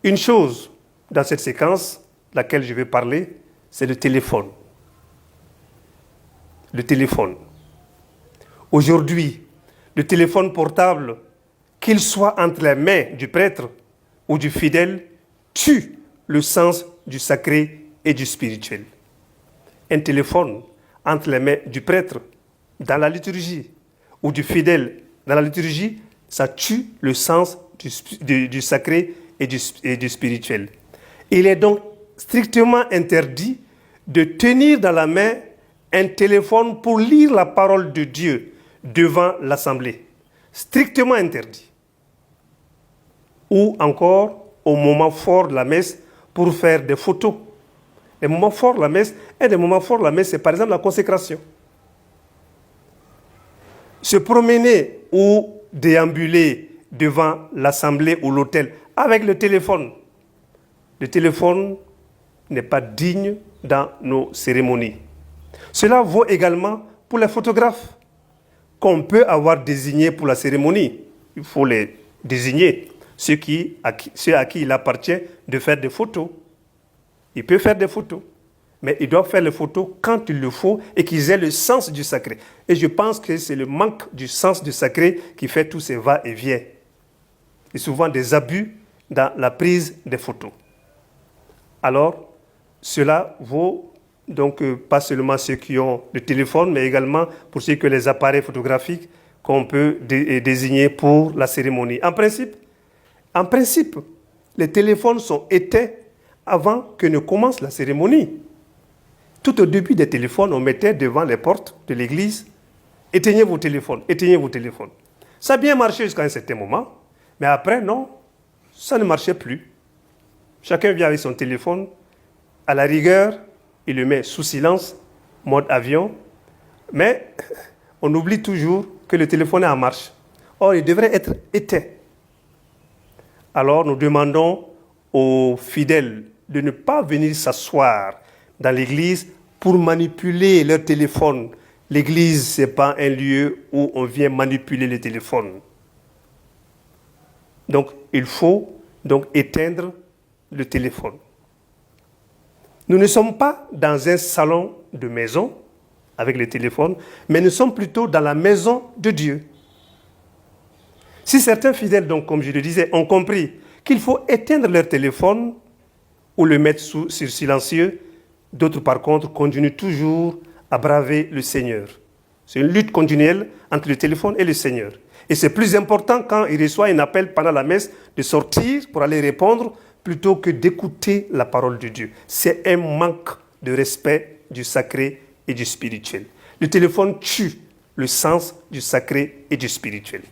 Une chose dans cette séquence, laquelle je vais parler, c'est le téléphone. Le téléphone. Aujourd'hui, le téléphone portable, qu'il soit entre les mains du prêtre ou du fidèle, tue le sens du sacré et du spirituel. Un téléphone entre les mains du prêtre dans la liturgie ou du fidèle dans la liturgie, ça tue le sens du sacré et du spirituel. Il est donc strictement interdit de tenir dans la main un téléphone pour lire la parole de Dieu devant l'assemblée. Strictement interdit. Ou encore, au moment fort de la messe, pour faire des photos. Les moments forts de la messe, un des moments forts de la messe, c'est par exemple la consécration. Se promener ou déambuler devant l'assemblée ou l'autel avec le téléphone. Le téléphone n'est pas digne dans nos cérémonies. Cela vaut également pour les photographes qu'on peut avoir désignés pour la cérémonie. Il faut les désigner, ceux à qui il appartient de faire des photos. Il peut faire des photos, mais ils doivent faire les photos quand il le faut et qu'ils aient le sens du sacré. Et je pense que c'est le manque du sens du sacré qui fait tous ces va-et-vient. Et souvent des abus dans la prise des photos. Alors, cela vaut donc pas seulement ceux qui ont le téléphone, mais également pour ceux qui ont les appareils photographiques qu'on peut désigner pour la cérémonie. En principe, les téléphones sont éteints avant que ne commence la cérémonie. Tout au début des téléphones, on mettait devant les portes de l'église « Éteignez vos téléphones, éteignez vos téléphones ». Ça a bien marché jusqu'à un certain moment, mais après, non, ça ne marchait plus. Chacun vient avec son téléphone. À la rigueur, il le met sous silence, mode avion, mais on oublie toujours que le téléphone est en marche. Or, il devrait être éteint. Alors, nous demandons aux fidèles de ne pas venir s'asseoir dans l'église pour manipuler leur téléphone. L'église, ce n'est pas un lieu où on vient manipuler le téléphone. Donc, il faut donc éteindre le téléphone. Nous ne sommes pas dans un salon de maison avec le téléphone, mais nous sommes plutôt dans la maison de Dieu. Si certains fidèles, donc, comme je le disais, ont compris qu'il faut éteindre leur téléphone ou le mettre sur silencieux, d'autres, par contre, continuent toujours à braver le Seigneur. C'est une lutte continuelle entre le téléphone et le Seigneur. Et c'est plus important quand il reçoit un appel pendant la messe de sortir pour aller répondre plutôt que d'écouter la parole de Dieu. C'est un manque de respect du sacré et du spirituel. Le téléphone tue le sens du sacré et du spirituel.